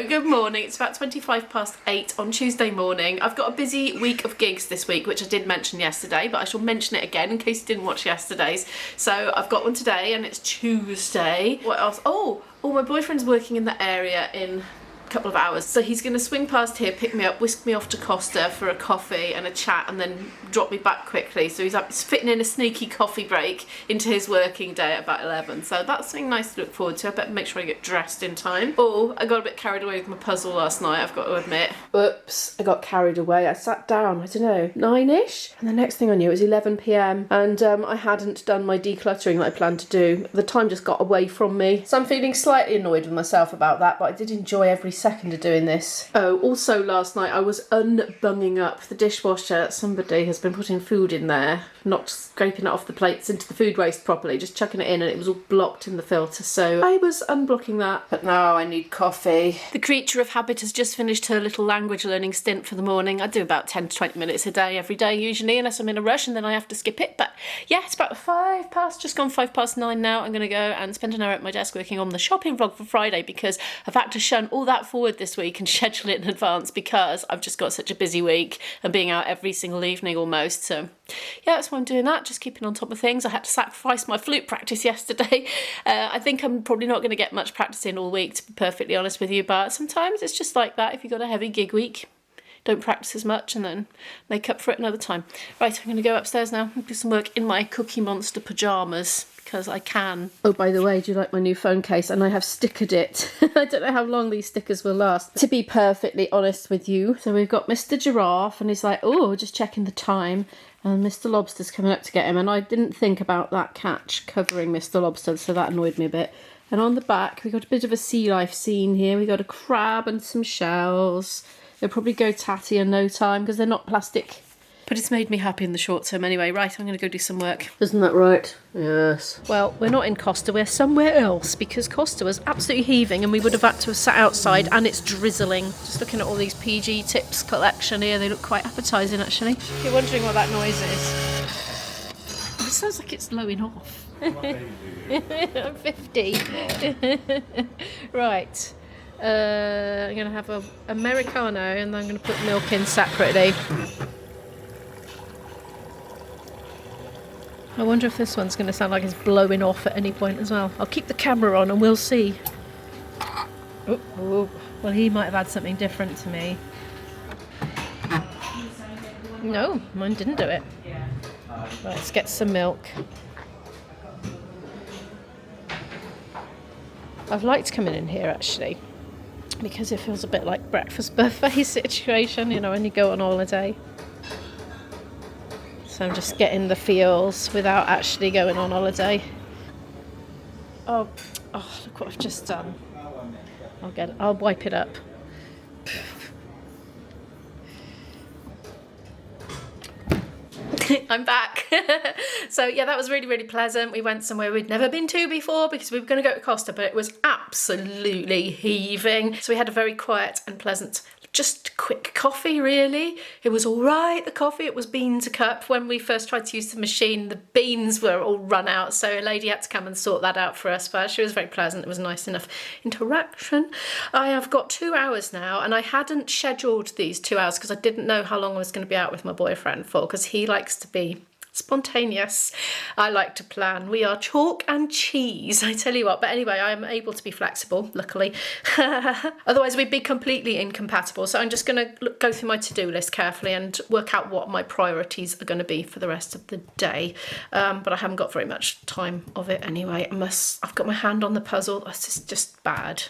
Hello, good morning. It's about 8:25 on Tuesday morning. I've got a busy week of gigs this week, which I did mention yesterday, but I shall mention it again in case you didn't watch yesterday's. So I've got one today and it's Tuesday. What else? Oh, my boyfriend's working in the area in couple of hours, so he's going to swing past here, pick me up, whisk me off to Costa for a coffee and a chat, and then drop me back quickly. So he's fitting in a sneaky coffee break into his working day at about 11, so that's something nice to look forward to. I better make sure I get dressed in time. Oh, I got a bit carried away with my puzzle last night, I've got to admit. Oops, I got carried away. I sat down, I don't know, 9ish, and the next thing I knew it was 11 p.m. and I hadn't done my decluttering that I planned to do. The time just got away from me, so I'm feeling slightly annoyed with myself about that, but I did enjoy every second of doing this. Oh, also last night I was unbunging up the dishwasher. Somebody has been putting food in there, not scraping it off the plates into the food waste properly, just chucking it in, and it was all blocked in the filter, so I was unblocking that. But now I need coffee. The creature of habit has just finished her little language learning stint for the morning. I do about 10 to 20 minutes a day every day usually, unless I'm in a rush, and then I have to skip it. But yeah, it's about 9:05, just gone 9:05 now. I'm going to go and spend an hour at my desk working on the shopping vlog for Friday, because I've had to shun all that forward this week and schedule it in advance because I've just got such a busy week and being out every single evening almost. So yeah, that's why I'm doing that, just keeping on top of things. I had to sacrifice my flute practice yesterday. I think I'm probably not going to get much practice in all week, to be perfectly honest with you, but sometimes it's just like that. If you've got a heavy gig week, don't practice as much and then make up for it another time. Right, I'm going to go upstairs now and do some work in my Cookie Monster pyjamas, because I can. Oh, by the way, do you like my new phone case? And I have stickered it. I don't know how long these stickers will last, to be perfectly honest with you. So we've got Mr. Giraffe, and he's like, oh, just checking the time. And Mr. Lobster's coming up to get him. And I didn't think about that catch covering Mr. Lobster, so that annoyed me a bit. And on the back, we've got a bit of a sea life scene here. We've got a crab and some shells. They'll probably go tatty in no time because they're not plastic. But it's made me happy in the short term anyway. Right, I'm going to go do some work. Isn't that right? Yes. Well, we're not in Costa, we're somewhere else, because Costa was absolutely heaving and we would have had to have sat outside, and it's drizzling. Just looking at all these PG tips collection here, they look quite appetising actually. If you're wondering what that noise is, it sounds like it's blowing off. I'm 50. Right. I'm going to have a Americano, and then I'm going to put milk in separately. I wonder if this one's going to sound like it's blowing off at any point as well. I'll keep the camera on and we'll see. Oh. Well, he might have had something different to me. No, mine didn't do it. Right, let's get some milk. I've liked coming in here actually, because it feels a bit like breakfast buffet situation, you know, when you go on holiday. So I'm just getting the feels without actually going on holiday. Oh, look what I've just done. I'll wipe it up. I'm back. So yeah, that was really, really pleasant. We went somewhere we'd never been to before because we were going to go to Costa, but it was absolutely heaving. So we had a very quiet and pleasant, just quick coffee really. It was all right, the coffee. It was beans a cup. When we first tried to use the machine, the beans were all run out, so a lady had to come and sort that out for us, but she was very pleasant. It was a nice enough interaction. I have got 2 hours now, and I hadn't scheduled these 2 hours because I didn't know how long I was going to be out with my boyfriend for, because he likes to be spontaneous. I like to plan. We are chalk and cheese, I tell you what. But anyway, I'm able to be flexible, luckily. Otherwise we'd be completely incompatible. So I'm just going to go through my to-do list carefully and work out what my priorities are going to be for the rest of the day. But I haven't got very much time of it anyway. I've got my hand on the puzzle. This is just bad.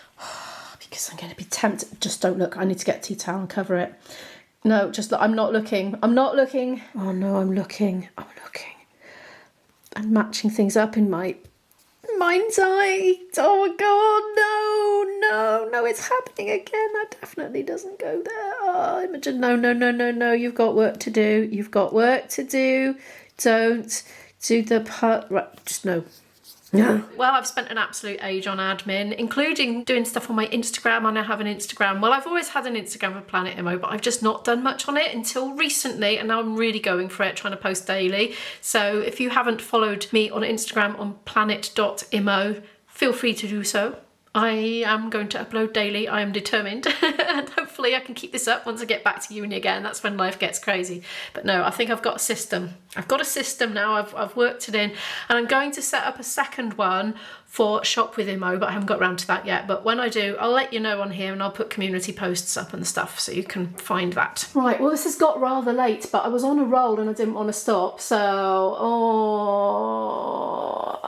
Because I'm going to be tempted. Just don't look. I need to get a tea towel and cover it. No, just look. I'm not looking. I'm not looking. Oh no, I'm looking. I'm looking. I'm matching things up in my mind's eye. Oh my god, no, it's happening again. That definitely doesn't go there. Oh, Imogen, no. You've got work to do. You've got work to do. Don't do the part. Right, just no. Yeah. Well, I've spent an absolute age on admin, including doing stuff on my Instagram. I now have an Instagram. Well, I've always had an Instagram for Planet Immo, but I've just not done much on it until recently, and now I'm really going for it, trying to post daily. So if you haven't followed me on Instagram on planet.immo, feel free to do so. I am going to upload daily. I am determined. And hopefully I can keep this up once I get back to uni again. That's when life gets crazy. But no, I think I've got a system. I've got a system now. I've worked it in. And I'm going to set up a second one for Shop with Imo, but I haven't got around to that yet. But when I do, I'll let you know on here, and I'll put community posts up and stuff so you can find that. Right, well, this has got rather late, but I was on a roll and I didn't want to stop. So,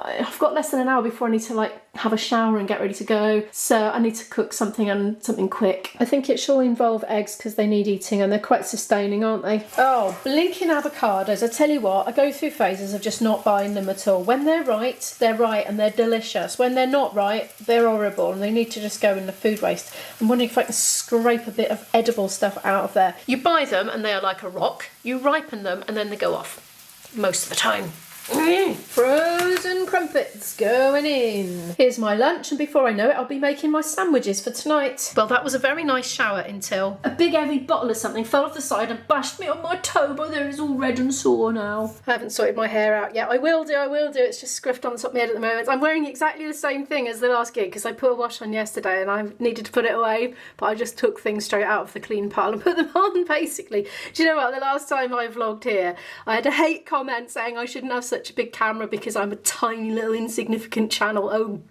I've got less than an hour before I need to have a shower and get ready to go. So I need to cook something quick. I think it shall involve eggs because they need eating and they're quite sustaining, aren't they? Oh, blinking avocados. I tell you what, I go through phases of just not buying them at all. When they're right and they're delicious. When they're not right, they're horrible and they need to just go in the food waste. I'm wondering if I can scrape a bit of edible stuff out of there. You buy them and they are like a rock. You ripen them and then they go off. Most of the time. Frozen crumpets going in. Here's my lunch, and before I know it, I'll be making my sandwiches for tonight. Well, that was a very nice shower until a big heavy bottle of something fell off the side and bashed me on my toe, but there it's all red and sore now. I haven't sorted my hair out yet. I will do. It's just scriffed on the top of my head at the moment. I'm wearing exactly the same thing as the last gig because I put a wash on yesterday and I needed to put it away, but I just took things straight out of the clean pile and put them on, basically. Do you know what? The last time I vlogged here, I had a hate comment saying I shouldn't have such a big camera because I'm a tiny little insignificant channel. Oh,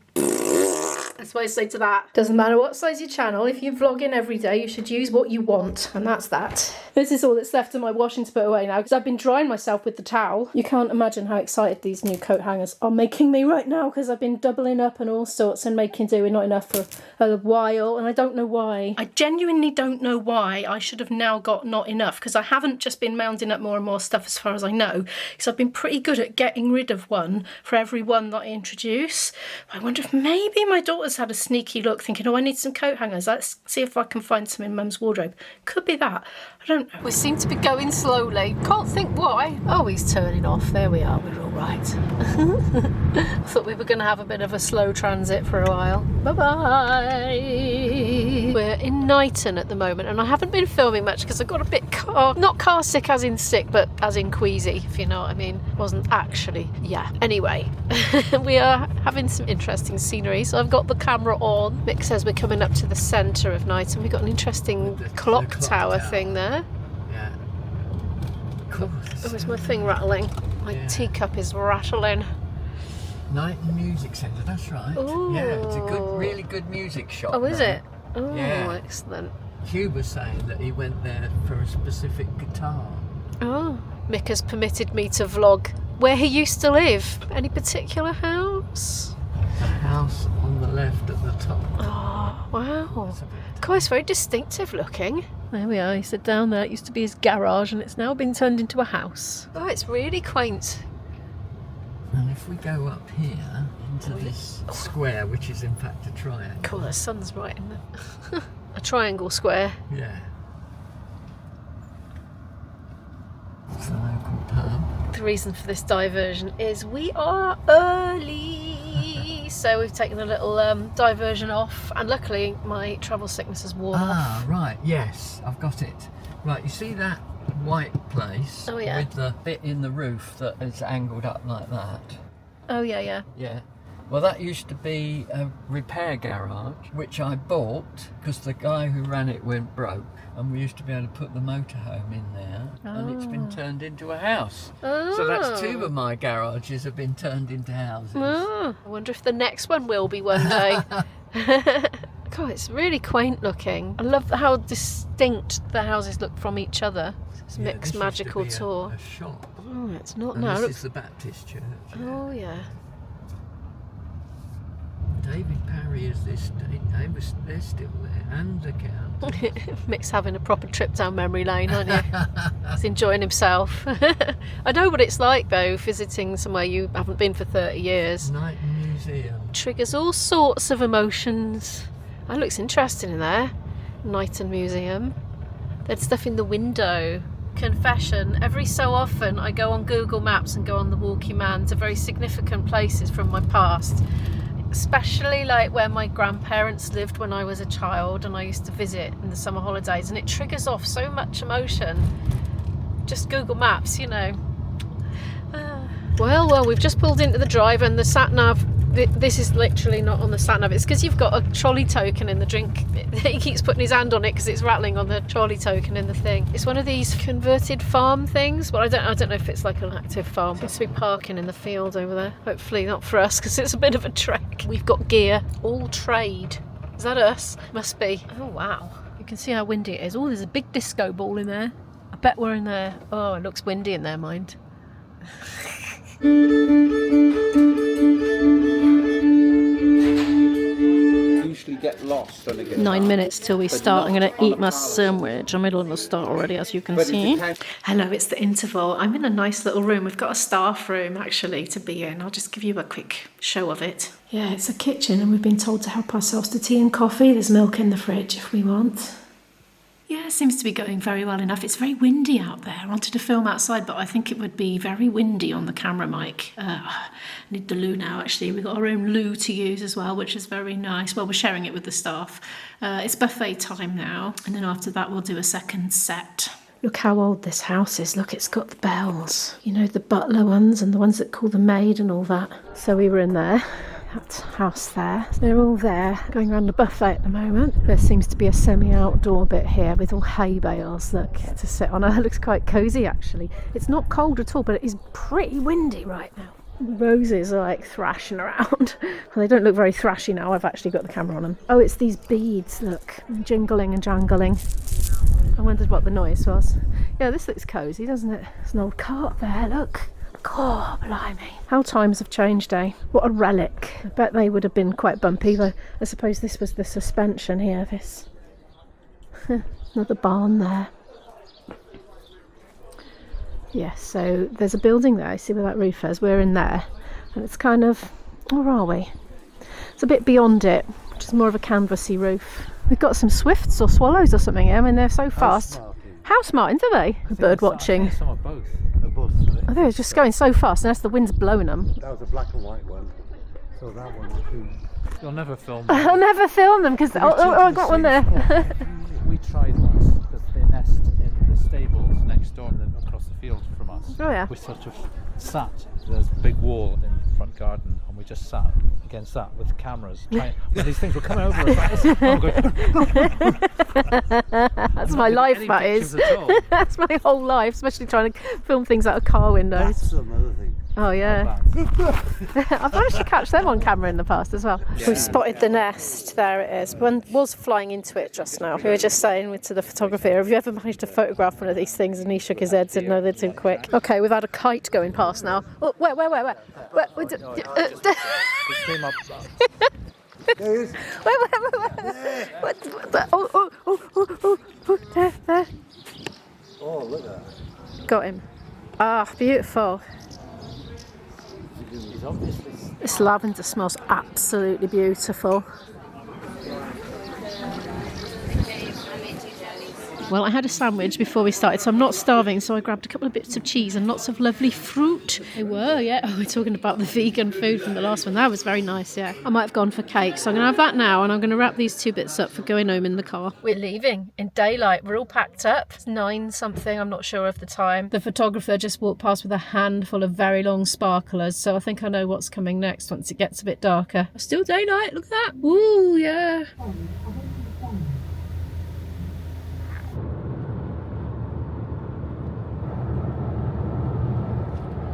that's what I say to that. Doesn't matter what size your channel, if you're vlogging every day, you should use what you want, and that's that. This is all that's left of my washing to put away now because I've been drying myself with the towel. You can't imagine how excited these new coat hangers are making me right now because I've been doubling up and all sorts and making do with not enough for a while, and I don't know why. I genuinely don't know why I should have now got not enough because I haven't just been mounding up more and more stuff as far as I know, because I've been pretty good at getting rid of one for every one that I introduce. I wonder if maybe my daughter's had a sneaky look thinking, oh, I need some coat hangers. Let's see if I can find some in Mum's wardrobe. Could be that. I don't know. We seem to be going slowly. Can't think why. Oh, he's turning off. There we are. We're all right. I thought we were going to have a bit of a slow transit for a while. Bye-bye. We're in Knighton at the moment, and I haven't been filming much because I got a bit not car sick as in sick, but as in queasy, if you know what I mean. Wasn't actually. Yeah. Anyway, we are having some interesting scenery. So I've got the camera on. Mick says we're coming up to the centre of Knighton. We've got an interesting clock tower thing there. Yeah. Cool. Oh, is my thing rattling? My teacup is rattling. Knighton Music Centre, that's right. Ooh. Yeah, it's a really good music shop. Oh, is now. it? Oh, yeah. Excellent. Hugh was saying that he went there for a specific guitar. Oh, Mick has permitted me to vlog where he used to live. Any particular house? The house on the left at the top. Oh, wow. God, it's very distinctive looking. There we are. He said down there it used to be his garage and it's now been turned into a house. Oh, it's really quaint. And if we go up here into this square, which is in fact a triangle. Cool, the sun's right in there. A triangle square. Yeah. It's the local pub. The reason for this diversion is we are early. So we've taken a little diversion off, and luckily my travel sickness has worn off. Ah, right, yes, I've got it. Right, you see that white place with the bit in the roof that is angled up like that? Oh, yeah. Yeah. Well, that used to be a repair garage, which I bought because the guy who ran it went broke, and we used to be able to put the motorhome in there, and it's been turned into a house. Oh. So that's 2 of my garages have been turned into houses. Oh. I wonder if the next one will be one day. God, it's really quaint looking. I love how distinct the houses look from each other. It's Mick's magical tour. A shop. Oh, it's not and now. This is the Baptist church. Yeah. Oh, yeah. David Parry is this day. They're still there, and the count. Mick's having a proper trip down memory lane, aren't you? He's enjoying himself. I know what it's like though, visiting somewhere you haven't been for 30 years. Knighton Museum. Triggers all sorts of emotions. That looks interesting in there. Knighton Museum. There's stuff in the window. Confession, every so often I go on Google Maps and go on the Walkie Man to very significant places from my past. Especially like where my grandparents lived when I was a child and I used to visit in the summer holidays, and it triggers off so much emotion. Just Google Maps, you know. Well, we've just pulled into the drive and the sat nav This is literally not on the sat nav. It's because you've got a trolley token in the drink. He keeps putting his hand on it because it's rattling on the trolley token in the thing. It's one of these converted farm things. Well, I don't know if it's like an active farm. It's to be parking in the field over there. Hopefully not for us because it's a bit of a trek. We've got gear, all trade. Is that us? Must be. Oh wow. You can see how windy it is. Oh, there's a big disco ball in there. I bet we're in there. Oh, it looks windy in there, mind. Usually get lost when they get 9 minutes till we start. I'm going to eat my sandwich. I'm middle of the start already, as you can see. Hello, it's the interval. I'm in a nice little room. We've got a staff room actually to be in. I'll just give you a quick show of it. Yeah, it's a kitchen and we've been told to help ourselves to tea and coffee. There's milk in the fridge if we want. Yeah, it seems to be going very well enough. It's very windy out there. I wanted to film outside, but I think it would be very windy on the camera mic. I need the loo now, actually. We've got our own loo to use as well, which is very nice. Well, we're sharing it with the staff. It's buffet time now, and then after that we'll do a second set. Look how old this house is. Look, it's got the bells. You know, the butler ones and the ones that call the maid and all that. So we were in there. That house there. They're all there going around the buffet at the moment. There seems to be a semi-outdoor bit here with all hay bales, look, to sit on. It looks quite cosy actually. It's not cold at all, but it is pretty windy right now. The roses are like thrashing around. Well, they don't look very thrashy now. I've actually got the camera on them. Oh, it's these beads, look, jingling and jangling. I wondered what the noise was. Yeah, this looks cosy, doesn't it? There's an old cart there, look. God, blimey. How times have changed, eh? What a relic. I bet they would have been quite bumpy, though. I suppose this was the suspension here, this. Another barn there. Yeah, so there's a building there. I see where that roof is. We're in there. And it's kind of... Where are we? It's a bit beyond it, which is more of a canvassy roof. We've got some swifts or swallows or something here. I mean, they're so fast. House martins, are they? Bird watching. Some are both. Oh, they're just going so fast unless the wind's blowing them. That was a black and white one. So that one too. You'll never film them. I'll never film them because I got one there. We tried once because they nest in the stables next door and then across the field from us. Oh yeah. We sort of sat. There's a big wall in the front garden, and we just sat against that with the cameras. Well, these things were coming over us. That's my life, that is. That's my whole life, especially trying to film things out of car windows. That's another thing. Oh yeah. I've managed to catch them on camera in the past as well. Yeah. We've spotted the nest. There it is. One was flying into it just now. We were just saying to the photographer, have you ever managed to photograph one of these things? And he shook his head, said no, they're too quick. Okay, we've had a kite going past now. Oh, where? Just came up. There he is. Where? Oh, there. Oh, look at that. Got him. Ah, beautiful. This lavender smells absolutely beautiful. Well, I had a sandwich before we started, so I'm not starving, so I grabbed a couple of bits of cheese and lots of lovely fruit. They were, yeah. Oh, we're talking about the vegan food from the last one. That was very nice, yeah. I might have gone for cake, so I'm going to have that now, and I'm going to wrap these two bits up for going home in the car. We're leaving in daylight. We're all packed up. It's 9 something, I'm not sure of the time. The photographer just walked past with a handful of very long sparklers, so I think I know what's coming next once it gets a bit darker. Still daylight, look at that. Ooh, yeah.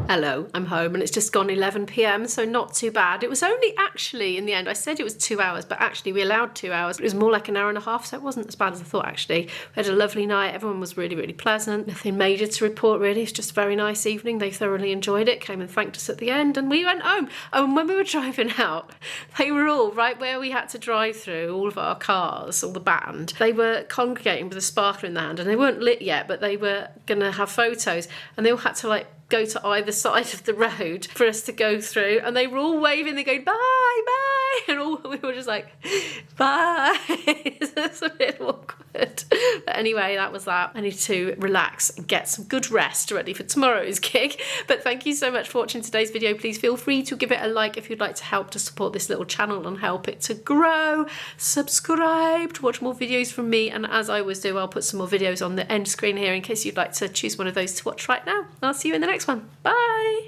Hello, I'm home and it's just gone 11 p.m, so not too bad. It was only actually, in the end, I said it was 2 hours, but actually we allowed 2 hours. It was more like an hour and a half, so it wasn't as bad as I thought, actually. We had a lovely night. Everyone was really, really pleasant. Nothing major to report, really. It's just a very nice evening. They thoroughly enjoyed it, came and thanked us at the end, and we went home. Oh, and when we were driving out, they were all right where we had to drive through, all of our cars, all the band. They were congregating with a sparkler in their hand, and they weren't lit yet, but they were going to have photos, and they all had to, like, go to either side of the road for us to go through, and they were all waving, they going bye, and all we were just like bye. It's a bit awkward, but anyway, that was that. I need to relax and get some good rest ready for tomorrow's gig. But thank you so much for watching today's video. Please feel free to give it a like if you'd like to help to support this little channel and help it to grow. Subscribe to watch more videos from me, and as I always do, I'll put some more videos on the end screen here in case you'd like to choose one of those to watch right now. I'll see you in the next one. Bye.